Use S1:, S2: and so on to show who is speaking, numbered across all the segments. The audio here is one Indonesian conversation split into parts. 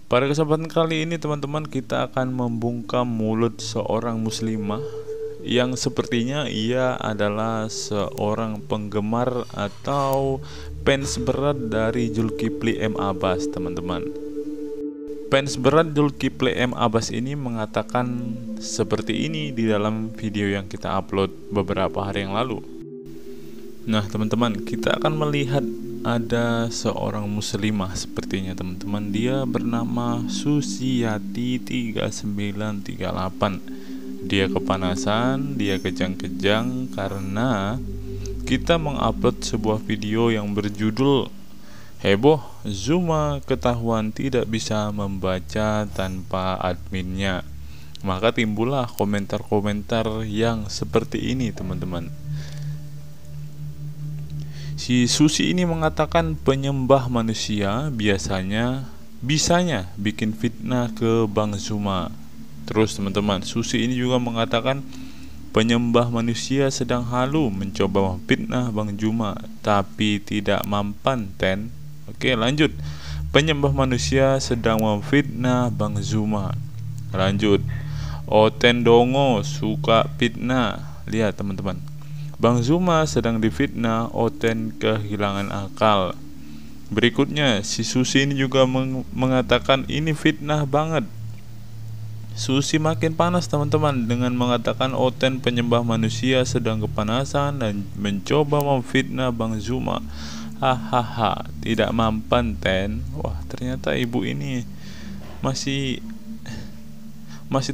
S1: Pada kesempatan kali ini teman-teman, kita akan membungkam mulut seorang muslimah yang sepertinya ia adalah seorang penggemar atau fans berat dari Zulkifli M. Abbas, teman-teman. Fans berat Zulkifli M. Abbas ini mengatakan seperti ini di dalam video yang kita upload beberapa hari yang lalu. Nah teman-teman, kita akan melihat ada seorang muslimah sepertinya teman-teman. Dia bernama Susiyati 3938. Dia kepanasan, dia kejang-kejang karena kita mengupload sebuah video yang berjudul heboh, Zuma ketahuan tidak bisa membaca tanpa adminnya. Maka timbullah komentar-komentar yang seperti ini teman-teman. Si Susi ini mengatakan penyembah manusia bisanya bikin fitnah ke Bang Zuma. Terus teman-teman, Susi ini juga mengatakan penyembah manusia sedang halu mencoba memfitnah Bang Zuma tapi tidak mampan ten. Oke lanjut, penyembah manusia sedang memfitnah Bang Zuma. Lanjut, Oten Dongo suka fitnah. Lihat teman-teman, Bang Zuma sedang difitnah, Oten kehilangan akal. Berikutnya, si Susi ini juga mengatakan ini fitnah banget. Susi makin panas teman-teman dengan mengatakan Oten penyembah manusia sedang kepanasan dan mencoba memfitnah Bang Zuma. Hahaha, tidak mampan ten. Wah, ternyata ibu ini masih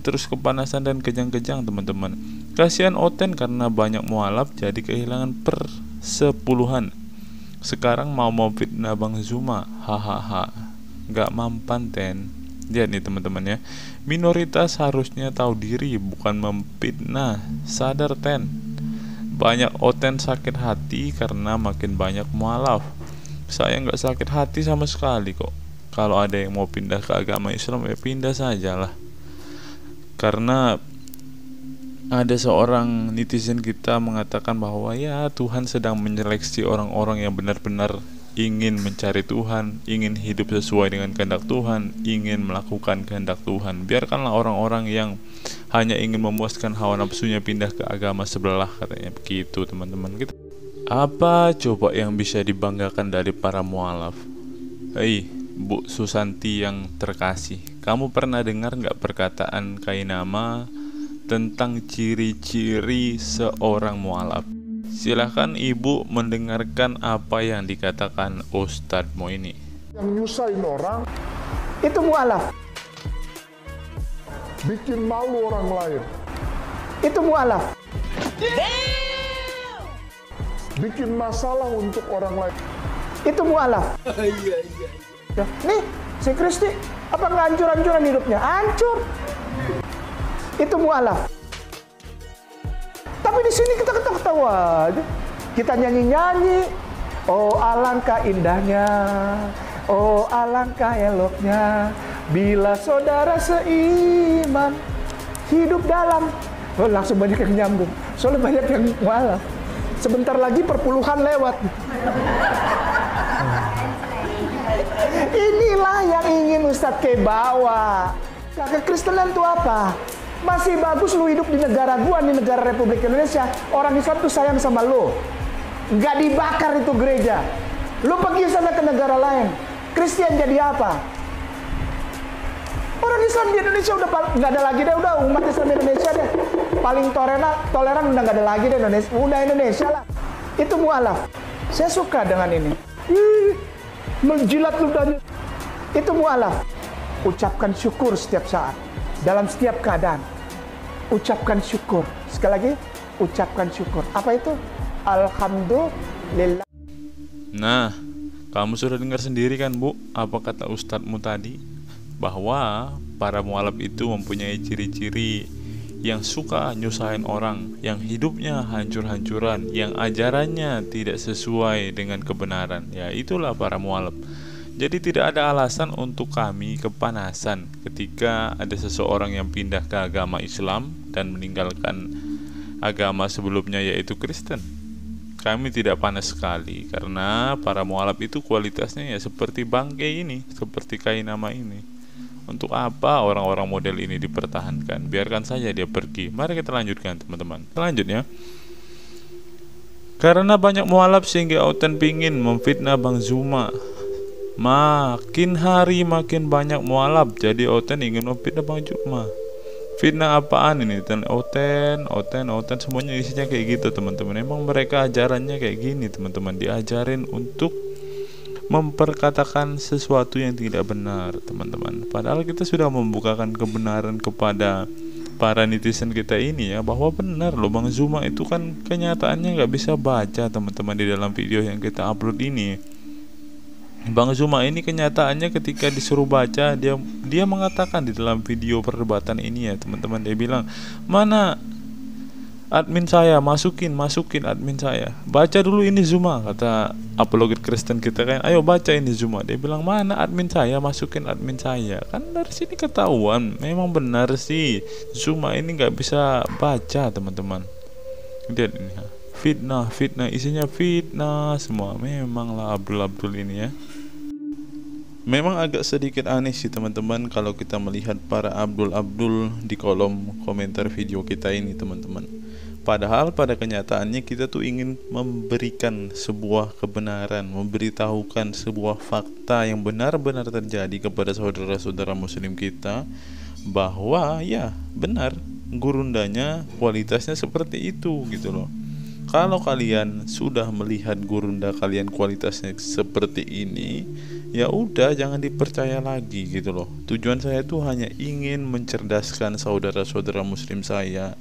S1: terus kepanasan dan kejang-kejang teman-teman. Kasihan Oten karena banyak mualaf jadi kehilangan persepuluhan. Sekarang mau fitnah Bang Zuma. Hahaha, gak mampan ten. Lihat nih teman-teman ya, minoritas harusnya tahu diri bukan memfitnah. Sadar ten. Banyak Oten sakit hati karena makin banyak mualaf. Saya gak sakit hati sama sekali kok. Kalau ada yang mau pindah ke agama Islam ya pindah sajalah. Karena ada seorang netizen kita mengatakan bahwa ya Tuhan sedang menyeleksi orang-orang yang benar-benar ingin mencari Tuhan, ingin hidup sesuai dengan kehendak Tuhan, ingin melakukan kehendak Tuhan. Biarkanlah orang-orang yang hanya ingin memuaskan hawa nafsunya pindah ke agama sebelah, katanya begitu teman-teman. Apa coba yang bisa dibanggakan dari para mualaf? Hei Bu Susanti yang terkasih, kamu pernah dengar nggak perkataan Kainama tentang ciri-ciri seorang mualaf? Silahkan ibu mendengarkan apa yang dikatakan Ustadzmu ini.
S2: Yang nyusahin orang
S3: itu mualaf.
S2: bikin malu orang lain,
S3: Itu mualaf.
S2: bikin masalah untuk orang lain.
S3: Itu mualaf. Ya, nih si Kristi apa nggak hancur-hancuran hidupnya? Hancur. Itu mualaf. Tapi di sini kita ketawa aja. Kita nyanyi-nyanyi. Oh alangkah indahnya, oh alangkah eloknya bila saudara seiman hidup dalam. Oh, langsung banyak yang nyambung. Soalnya banyak yang mualaf. Sebentar lagi perpuluhan lewat. Inilah yang ingin Ustadz K bawa. Kekristenan itu apa? Masih bagus lu hidup di negara gua, di negara Republik Indonesia. Orang Islam tuh sayang sama lu. Nggak dibakar itu gereja. Lu pergi sana ke negara lain, Kristen jadi apa? Orang Islam di Indonesia udah nggak ada lagi deh. Udah umat Islam di Indonesia deh paling toleran udah nggak ada lagi deh Indonesia. Udah Indonesia lah. Itu mualaf. Saya suka dengan ini. Menjilat ludahnya. Itu mualaf. Ucapkan syukur setiap saat, dalam setiap keadaan. Ucapkan syukur. Sekali lagi, ucapkan syukur. Apa itu? Alhamdulillah.
S1: Nah, kamu sudah dengar sendiri kan Bu, apa kata Ustadzmu tadi? Bahwa para mualaf itu mempunyai ciri-ciri yang suka nyusahin orang, yang hidupnya hancur-hancuran, yang ajarannya tidak sesuai dengan kebenaran. Ya itulah para mualaf. Jadi tidak ada alasan untuk kami kepanasan ketika ada seseorang yang pindah ke agama Islam dan meninggalkan agama sebelumnya yaitu Kristen. Kami tidak panas sekali karena para mualaf itu kualitasnya ya seperti bangke ini, seperti Kainama ini. Untuk apa orang-orang model ini dipertahankan? Biarkan saja dia pergi. Mari kita lanjutkan teman-teman. Selanjutnya, karena banyak mualaf sehingga Oten pingin memfitnah Bang Zuma. Makin hari makin banyak mualaf, jadi Oten ingin memfitnah Bang Zuma. Fitnah apaan ini? Oten semuanya isinya kayak gitu teman-teman. Emang mereka ajarannya kayak gini teman-teman, diajarin untuk memperkatakan sesuatu yang tidak benar teman-teman. Padahal kita sudah membukakan kebenaran kepada para netizen kita ini ya, bahwa benar loh Bang Zuma itu kan kenyataannya nggak bisa baca teman-teman. Di dalam video yang kita upload ini, Bang Zuma ini kenyataannya ketika disuruh baca, dia mengatakan di dalam video perdebatan ini ya teman-teman, dia bilang, mana admin saya, masukin admin saya, baca dulu ini Zuma, kata apologet Kristen kita kan, ayo baca ini Zuma. Dia bilang, mana admin saya, masukin admin saya. Kan dari sini ketahuan memang benar sih Zuma ini nggak bisa baca teman-teman. Lihat ini, fitnah isinya fitnah semua. Memanglah Abdul ini ya. Memang agak sedikit aneh sih teman-teman kalau kita melihat para Abdul di kolom komentar video kita ini teman-teman. Padahal pada kenyataannya kita tuh ingin memberikan sebuah kebenaran, memberitahukan sebuah fakta yang benar-benar terjadi kepada saudara-saudara muslim kita, bahwa ya benar gurundanya kualitasnya seperti itu gitu loh. Kalau kalian sudah melihat gurunda kalian kualitasnya seperti ini, ya udah jangan dipercaya lagi gitu loh. Tujuan saya tuh hanya ingin mencerdaskan saudara-saudara muslim saya,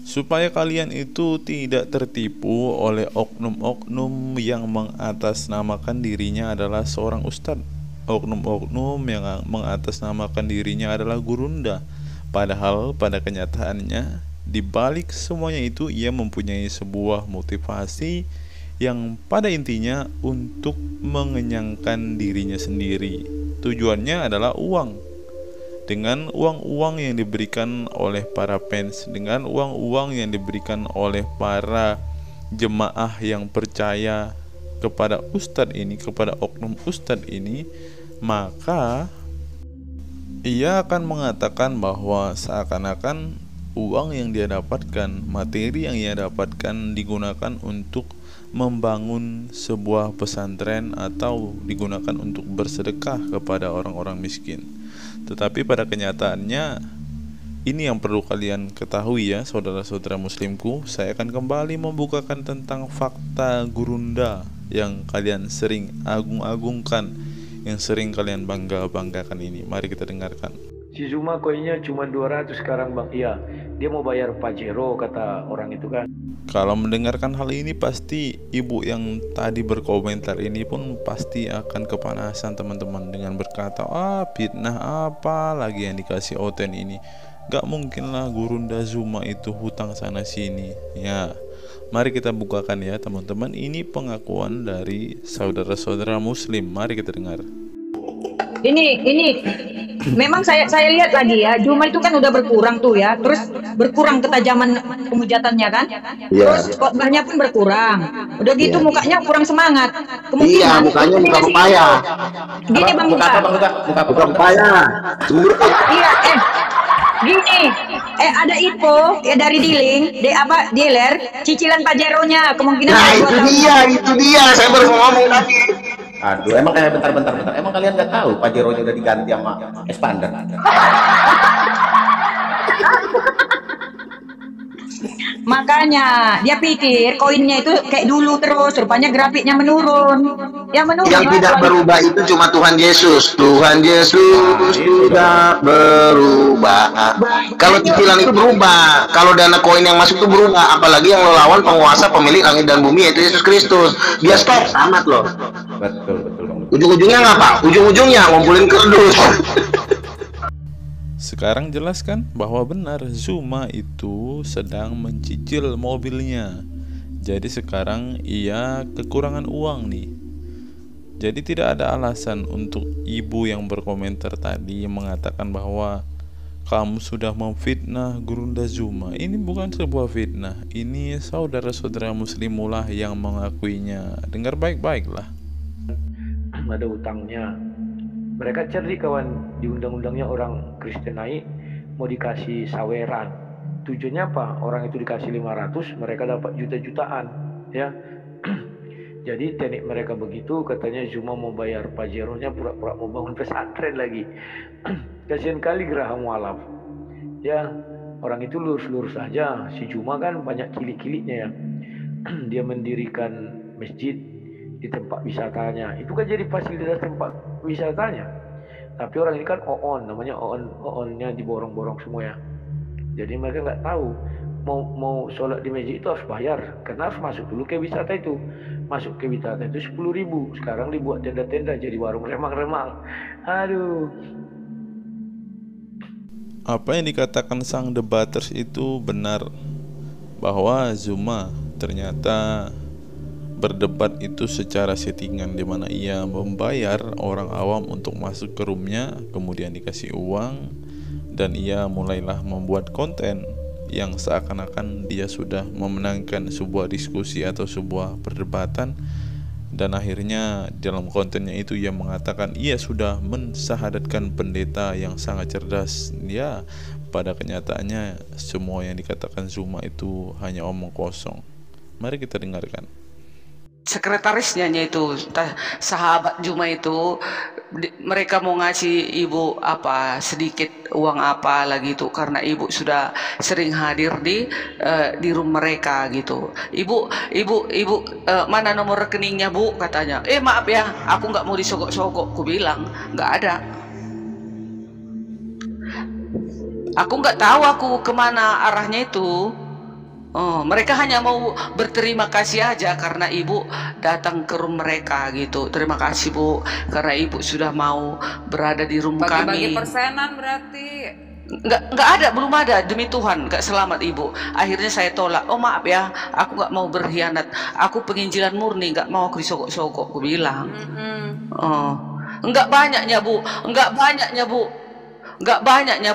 S1: supaya kalian itu tidak tertipu oleh oknum-oknum yang mengatasnamakan dirinya adalah seorang ustadz, oknum-oknum yang mengatasnamakan dirinya adalah gurunda. Padahal pada kenyataannya di balik semuanya itu ia mempunyai sebuah motivasi yang pada intinya untuk mengenyangkan dirinya sendiri. Tujuannya adalah uang. Dengan uang-uang yang diberikan oleh para fans, dengan uang-uang yang diberikan oleh para jemaah yang percaya kepada ustadz ini, kepada oknum ustadz ini, maka ia akan mengatakan bahwa seakan-akan uang yang dia dapatkan, materi yang ia dapatkan digunakan untuk membangun sebuah pesantren atau digunakan untuk bersedekah kepada orang-orang miskin. Tetapi pada kenyataannya ini yang perlu kalian ketahui ya saudara-saudara muslimku. Saya akan kembali membukakan tentang fakta gurunda yang kalian sering agung-agungkan, yang sering kalian bangga-banggakan ini. Mari kita dengarkan.
S4: Si Zuma koinnya cuma 200 sekarang bang. Iya, dia mau bayar Pajero kata orang itu kan.
S1: Kalau mendengarkan hal ini pasti ibu yang tadi berkomentar ini pun pasti akan kepanasan teman-teman, dengan berkata, fitnah apa lagi yang dikasih Oten ini. Gak mungkin lah gurunda Zuma itu hutang sana sini. Ya, mari kita bukakan ya teman-teman. Ini pengakuan dari saudara-saudara muslim. Mari kita dengar.
S5: Ini memang saya lihat lagi ya, Zuma itu kan udah berkurang tuh ya, terus berkurang ketajaman kemujatannya kan, terus khotbahnya pun berkurang, udah gitu mukanya kurang semangat, kemungkinan
S6: mukanya muka pepaya.
S5: Gini bang, muka
S6: pepaya.
S5: Iya, gini, ada info ya dari dealer cicilan Pajeronya kemungkinan.
S6: Nah itu dia, saya baru ngomong tadi. Aduh, emang kayak bentar. Emang kalian nggak tahu Pajeronya udah diganti sama expander?
S5: Makanya dia pikir koinnya itu kayak dulu terus, rupanya grafiknya menurun. Yang
S6: tidak berubah itu cuma Tuhan Yesus. Tuhan Yesus tidak berubah. Kalau cicilan itu berubah, kalau dana koin yang masuk itu berubah, apalagi yang melawan penguasa pemilik langit dan bumi yaitu Yesus Kristus. Dia stop, tamat loh. Betul. Ujung-ujungnya ngapa? Ujung-ujungnya ngumpulin kerdus.
S1: Sekarang jelaskan bahwa benar Zuma itu sedang mencicil mobilnya. Jadi sekarang ia kekurangan uang nih. Jadi tidak ada alasan untuk ibu yang berkomentar tadi mengatakan bahwa kamu sudah memfitnah gurunda Zuma. Ini bukan sebuah fitnah. Ini saudara-saudara muslimulah yang mengakuinya. Dengar baik-baiklah.
S4: Ada utangnya Mereka cerdik kawan, di undang-undangnya orang Kristen naik mau dikasih saweran. Tujuannya apa? Orang itu dikasih 500, mereka dapat juta-jutaan, ya. Jadi teknik mereka begitu, katanya Zuma mau bayar Pajero-nya, pura-pura mau bangun pesantren lagi. Kasihan kali Gerah Mualaf. Ya, orang itu lurus-lurus aja. Si Zuma kan banyak kilik-kiliknya ya. Dia mendirikan masjid di tempat wisatanya. Itu kan jadi fasilitas tempat wisatanya. Tapi orang ini kan OON, namanya OON-nya diborong-borong semua ya. Jadi mereka nggak tahu mau sholat di masjid itu harus bayar, karena harus masuk dulu ke wisata itu. Masuk ke wisata itu 10.000. Sekarang dibuat tenda-tenda jadi warung remang-remang. Aduh.
S1: Apa yang dikatakan sang debaters itu benar, bahwa Zuma ternyata berdebat itu secara settingan, di mana ia membayar orang awam untuk masuk ke roomnya, kemudian dikasih uang, dan ia mulailah membuat konten yang seakan-akan dia sudah memenangkan sebuah diskusi atau sebuah perdebatan. Dan akhirnya dalam kontennya itu ia mengatakan ia sudah mensahadatkan pendeta yang sangat cerdas. Ya, pada kenyataannya semua yang dikatakan Zuma itu hanya omong kosong. Mari kita dengarkan.
S7: Sekretarisnya itu sahabat Zuma itu, mereka mau ngasih ibu apa sedikit uang apa lagi itu, karena ibu sudah sering hadir di rumah mereka gitu. Ibu mana nomor rekeningnya bu, katanya. Maaf ya, aku nggak mau disogok-sogok. Ku bilang nggak ada. Aku nggak tahu aku kemana arahnya itu. Mereka hanya mau berterima kasih aja karena ibu datang ke rumah mereka gitu. Terima kasih bu, karena ibu sudah mau berada di rumah kami.
S8: Bagi persenan berarti?
S7: Nggak ada, belum ada, demi Tuhan nggak selamat ibu. Akhirnya saya tolak. Oh maaf ya, aku nggak mau berkhianat. Aku penginjilan murni, nggak mau aku disogok-sogok. Aku bilang. Nggak banyaknya bu, nggak banyaknya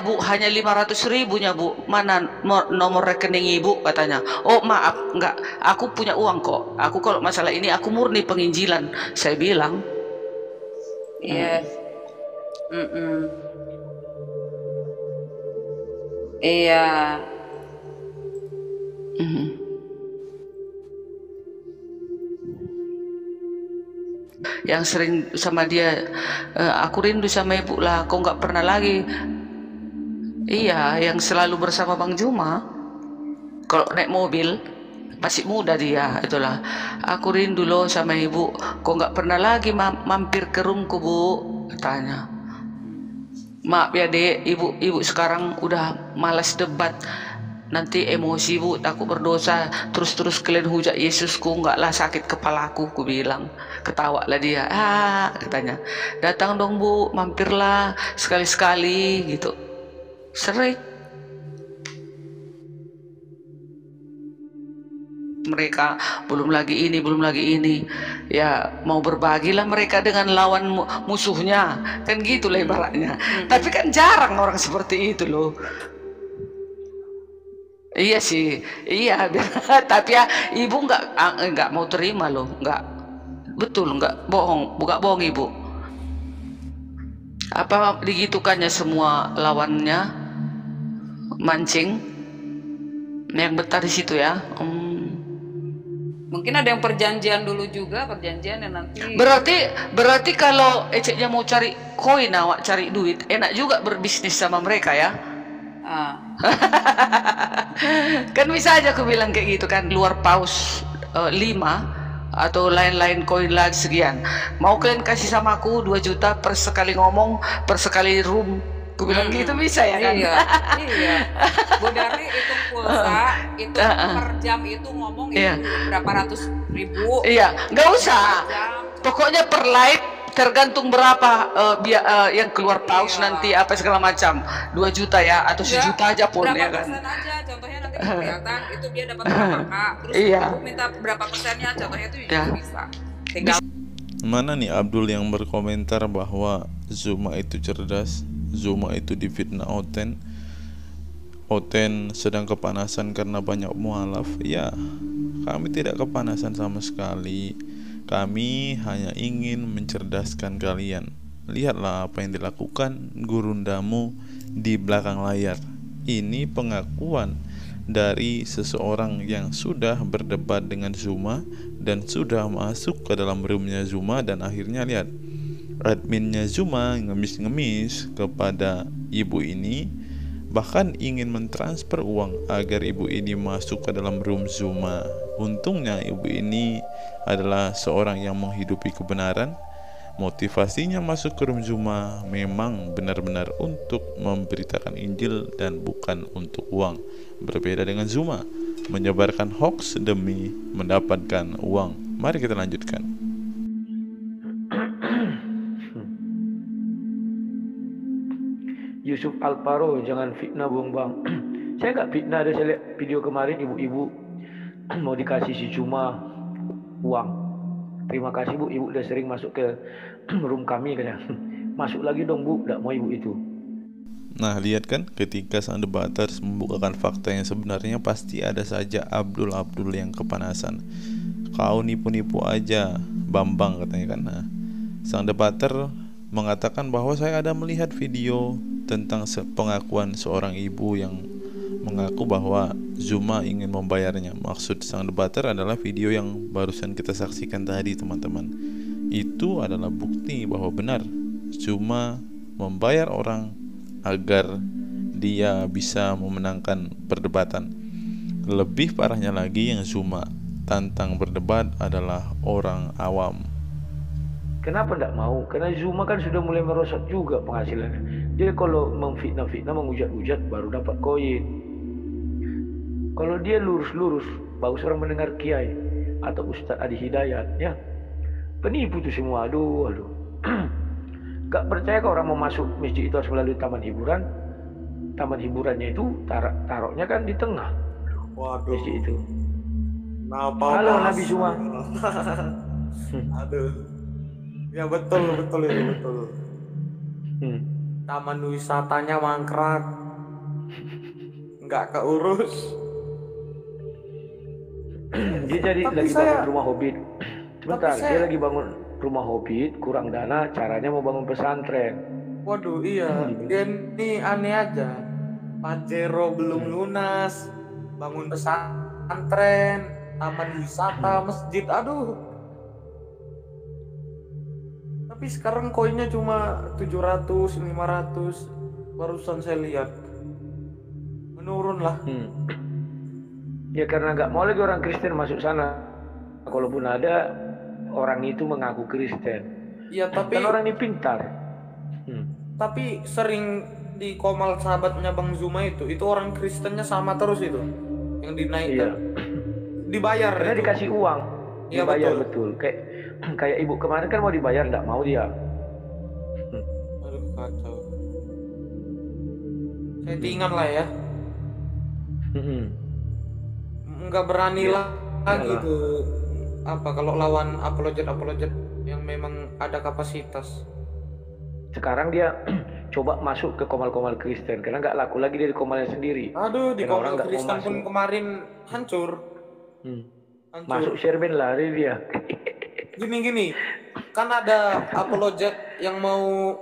S7: bu, hanya 500.000-nya bu. Mana nomor rekening ibu, katanya. Oh maaf, nggak, aku punya uang kok. Aku kalau masalah ini aku murni penginjilan, saya bilang.
S8: Iya. Iya.
S7: Yang sering sama dia, aku rindu sama ibu lah, kok nggak pernah lagi. Iya, yang selalu bersama Bang Zuma kalau naik mobil, masih muda dia, itulah. Aku rindu loh sama ibu, kok nggak pernah lagi mampir ke rumku bu, katanya. Maaf ya dek, ibu sekarang udah malas debat, nanti emosi bu, takut berdosa, terus kalian hujat Yesusku, enggaklah sakit kepalaku, ku bilang. Ketawa lah dia, katanya, datang dong bu, mampirlah sekali-sekali gitu. Sering mereka belum lagi ini ya, mau berbagilah mereka dengan lawan musuhnya, kan gitu lah ibaratnya. Tapi kan jarang orang seperti itu loh. Iya sih, iya. Tapi ya ibu nggak mau terima loh, nggak. Betul, nggak bohong ibu. Apa digitukannya semua lawannya mancing yang betah di situ ya.
S8: Mungkin ada yang perjanjian dulu juga, perjanjian yang nanti.
S7: Berarti kalau Eceknya mau cari koin, awak cari duit, enak juga berbisnis sama mereka ya. Kan bisa aja aku bilang kayak gitu kan, luar paus 5 atau lain-lain koin lagi sekian. Mau kalian kasih sama aku 2 juta per sekali ngomong, per sekali room. Aku bilang gitu bisa ya kan?
S8: Iya. Bu Darni itu pulsa, itu per jam itu ngomong itu berapa ratus ribu.
S7: Iya, nggak usah. Pokoknya per live tergantung berapa yang keluar paus nanti apa segala macam. 2 juta ya atau 1 juta aja pun ya kan.
S8: Berapa persen aja, contohnya nanti kelihatan itu dia dapat berapa kak. Terus aku minta berapa persennya, contohnya itu juga bisa. Tinggal.
S1: Mana nih Abdul yang berkomentar bahwa Zuma itu cerdas, Zuma itu difitnah Oten sedang kepanasan karena banyak mualaf. Ya, kami tidak kepanasan sama sekali. Kami hanya ingin mencerdaskan kalian. lihatlah apa yang dilakukan gurundamu di belakang layar. Ini pengakuan dari seseorang yang sudah berdebat dengan Zuma dan sudah masuk ke dalam roomnya Zuma, dan akhirnya lihat adminnya Zuma ngemis-ngemis kepada ibu ini, bahkan ingin mentransfer uang agar ibu ini masuk ke dalam room Zuma. Untungnya ibu ini adalah seorang yang menghidupi kebenaran. Motivasinya masuk ke room Zuma memang benar-benar untuk memberitakan Injil dan bukan untuk uang. Berbeda dengan Zuma, menyebarkan hoax demi mendapatkan uang. Mari kita lanjutkan.
S4: Yusuf Alparo, jangan fitnah bang. Saya nggak fitnah, ada saya lihat video kemarin ibu-ibu mau dikasih si Zuma uang. Terima kasih bu, ibu udah sering masuk ke room kami katanya. Masuk lagi dong bu, nggak mau ibu itu.
S1: Nah lihat kan, ketika sang debaters membukakan fakta yang sebenarnya, pasti ada saja Abdul yang kepanasan. Kau nipu-nipu aja Bambang katanya kan. Nah, sang debater mengatakan bahwa saya ada melihat video tentang pengakuan seorang ibu yang mengaku bahwa Zuma ingin membayarnya. Maksud sang debater adalah video yang barusan kita saksikan tadi teman-teman. Itu adalah bukti bahwa benar Zuma membayar orang agar dia bisa memenangkan perdebatan. Lebih parahnya lagi, yang Zuma tantang berdebat adalah orang awam.
S4: Kenapa tidak mau? Karena Zuma kan sudah mulai merosot juga penghasilannya. Dia kalau memfitnah-fitnah, menghujat-hujat baru dapat koin. Kalau dia lurus-lurus, bagus orang mendengar kiai atau Ustadz Adi Hidayat, ya penipu itu semua. Aduh. Gak percaya kalau orang mau masuk masjid itu harus melalui taman hiburan. Taman hiburannya itu taruhnya kan di tengah.
S9: Waduh.
S4: Masjid itu.
S9: Halo
S4: Nabi Zuma.
S9: Aduh. Ya betul itu betul. Taman wisatanya mangkrak, nggak keurus.
S4: Dia jadi lagi bangun rumah hobbit. Sebentar, dia lagi bangun rumah hobbit, kurang dana, caranya mau bangun pesantren.
S9: Waduh, iya. Dia ini aneh aja. Pajero belum lunas, bangun pesantren, taman wisata, masjid, aduh. Tapi sekarang koinnya cuma 700, 500. Barusan saya lihat. Menurun lah.
S4: Ya karena nggak mau lagi orang Kristen masuk sana. Kalaupun ada, orang itu mengaku Kristen.
S9: Iya, tapi
S4: kan orang ini pintar.
S9: Tapi sering di komal sahabatnya Bang Zuma itu orang Kristennya sama terus itu. Yang dinaikkan.
S4: Iya.
S9: Dibayar.
S4: Karena
S9: itu.
S4: Dikasih uang.
S9: Iya,
S4: dibayar betul. Kayak ibu kemarin kan mau dibayar, nggak mau dia.
S9: Aduh, kacau. Settingan lah ya. Nggak berani lagi tuh. Apa kalau lawan apologet yang memang ada kapasitas.
S4: Sekarang dia coba masuk ke komal-komal Kristen karena nggak laku lagi dia di komalnya sendiri.
S9: Aduh, di
S4: komal
S9: Kristen pun kemarin hancur.
S4: Masuk Sherman lari dia.
S9: Gini, kan ada apologet yang mau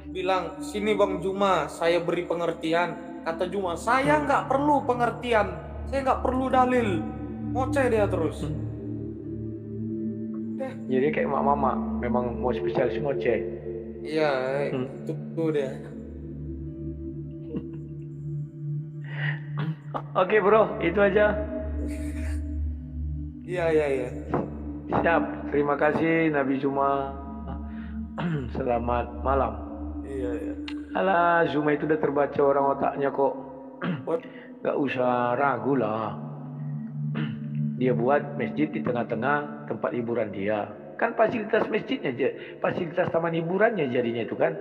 S9: bilang, sini Bang Zuma, saya beri pengertian. Kata Zuma, saya nggak perlu pengertian, saya nggak perlu dalil. Ngoceh dia terus.
S4: Jadi kayak mama, memang mau spesialis ngoceh.
S9: Iya, itu dia.
S4: Oke bro, itu aja.
S9: Iya.
S4: Siap, terima kasih Nabi Zuma. Selamat malam.
S9: Iya.
S4: Alah, Zuma itu udah terbaca orang otaknya kok. Gak usah ragu lah. Dia buat masjid di tengah-tengah tempat hiburan dia. Kan fasilitas masjidnya, fasilitas taman hiburannya jadinya itu kan.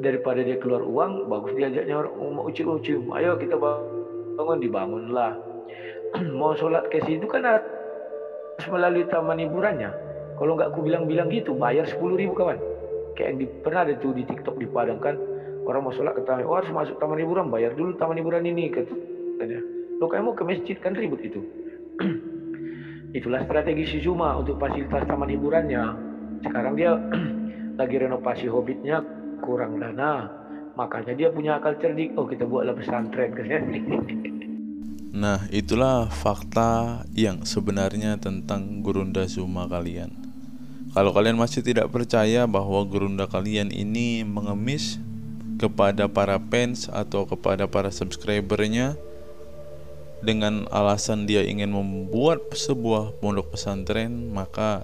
S4: Daripada dia keluar uang, bagus diajaknya orang mau uci-uci. Ayo kita bangun, dibangunlah. Mau sholat ke situ kan harus melalui taman hiburannya. Kalau nggak aku bilang-bilang gitu, bayar 10.000 kawan. Kayak yang pernah ada tuh di TikTok di Padang kan. Orang mau sholat ke taman, harus masuk taman hiburan, bayar dulu taman hiburan ini katanya. Lo kayak mau ke masjid kan ribut itu. Itulah strategi si Zuma untuk fasilitas taman hiburannya. Sekarang dia lagi renovasi Hobbitnya, kurang dana, makanya dia punya akal cerdik. Oh, kita buatlah pesantren.
S1: Nah, itulah fakta yang sebenarnya tentang Gurunda Zuma kalian. Kalau kalian masih tidak percaya bahwa Gurunda kalian ini mengemis kepada para fans atau kepada para subscribernya dengan alasan dia ingin membuat sebuah pondok pesantren, maka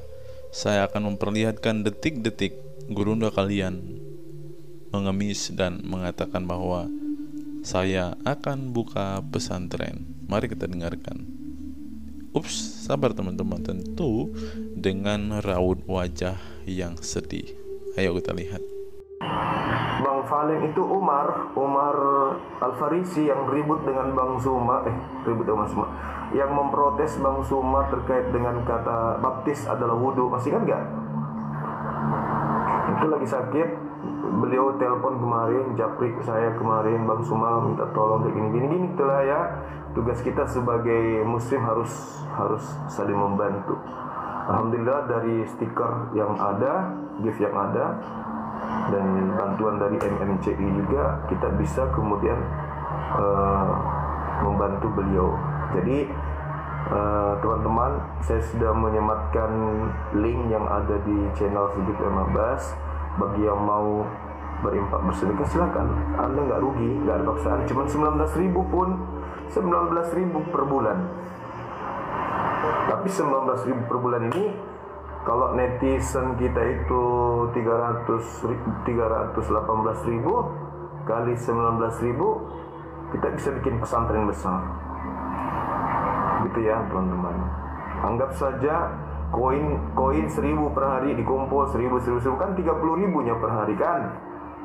S1: saya akan memperlihatkan detik-detik Gurunda kalian mengemis dan mengatakan bahwa saya akan buka pesantren. Mari kita dengarkan. Ups, sabar teman-teman, tentu dengan raut wajah yang sedih. Ayo kita lihat.
S10: Bang Valen itu Umar Al-Farisi yang ribut dengan Bang Zuma, yang memprotes Bang Zuma terkait dengan kata baptis adalah wudhu, masih kan nggak? Itu lagi sakit, beliau telepon kemarin, japri saya kemarin, Bang Zuma minta tolong kayak gini, itulah ya. Tugas kita sebagai muslim harus saling membantu. Alhamdulillah dari stiker yang ada, gift yang ada, dan bantuan dari MMCI juga, kita bisa kemudian membantu beliau. Jadi teman-teman, saya sudah menyematkan link yang ada di channel Siddiq Abbas. Bagi yang mau berimpak bersedekah silakan, Anda nggak rugi, nggak ada paksaan. Cuma 19.000 pun 19.000 per bulan. Tapi 19.000 per bulan ini, kalau netizen kita itu 318.000 kali 19.000, kita bisa bikin pesantren besar. Gitu ya teman-teman. Anggap saja koin 1.000 per hari dikumpul 1.000 kan 30.000-nya per hari kan,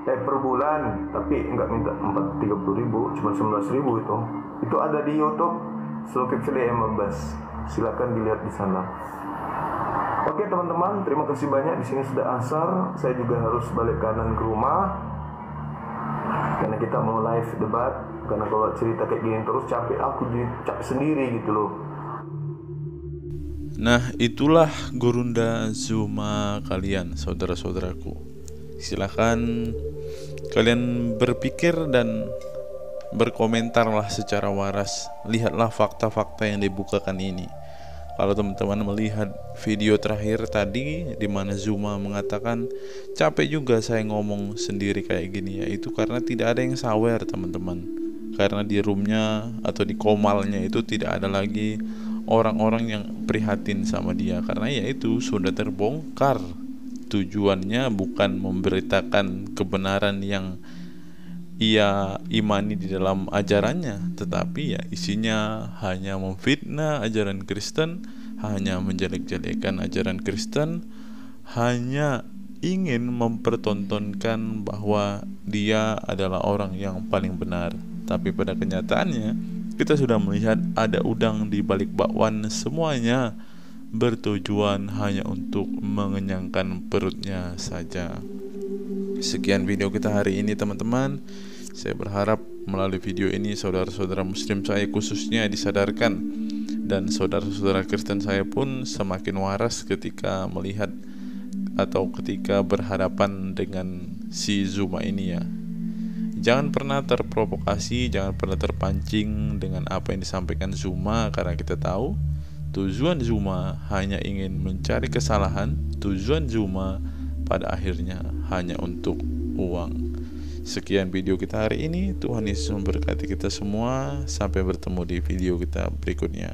S10: per bulan. Tapi enggak minta 30.000, cuma 19.000 itu ada di YouTube Zulkifli Abbas, silakan dilihat di sana. Oke teman-teman, terima kasih banyak. Di sini sudah asar, saya juga harus balik kanan ke rumah karena kita mau live debat. Karena kalau cerita kayak gini terus capek sendiri gitu loh.
S1: Nah, itulah Gurunda Zuma kalian, saudara-saudaraku. Silakan kalian berpikir dan berkomentarlah secara waras. Lihatlah fakta-fakta yang dibukakan ini. Kalau teman-teman melihat video terakhir tadi di mana Zuma mengatakan capek juga saya ngomong sendiri kayak gini ya, itu karena tidak ada yang sawer teman-teman. Karena di roomnya atau di komalnya itu tidak ada lagi orang-orang yang prihatin sama dia, karena ya itu sudah terbongkar. Tujuannya bukan memberitakan kebenaran yang ia imani di dalam ajarannya, tetapi ya isinya hanya memfitnah ajaran Kristen, hanya menjelek-jelekan ajaran Kristen, hanya ingin mempertontonkan bahwa dia adalah orang yang paling benar. Tapi pada kenyataannya kita sudah melihat ada udang di balik bakwan, semuanya bertujuan hanya untuk mengenyangkan perutnya saja. Sekian video kita hari ini teman-teman. Saya berharap melalui video ini saudara-saudara muslim saya khususnya disadarkan, dan saudara-saudara Kristen saya pun semakin waras ketika melihat atau ketika berhadapan dengan si Zuma ini ya. Jangan pernah terprovokasi, jangan pernah terpancing dengan apa yang disampaikan Zuma, karena kita tahu tujuan Zuma hanya ingin mencari kesalahan. Tujuan Zuma pada akhirnya hanya untuk uang. Sekian video kita hari ini. Tuhan Yesus memberkati kita semua. Sampai bertemu di video kita berikutnya.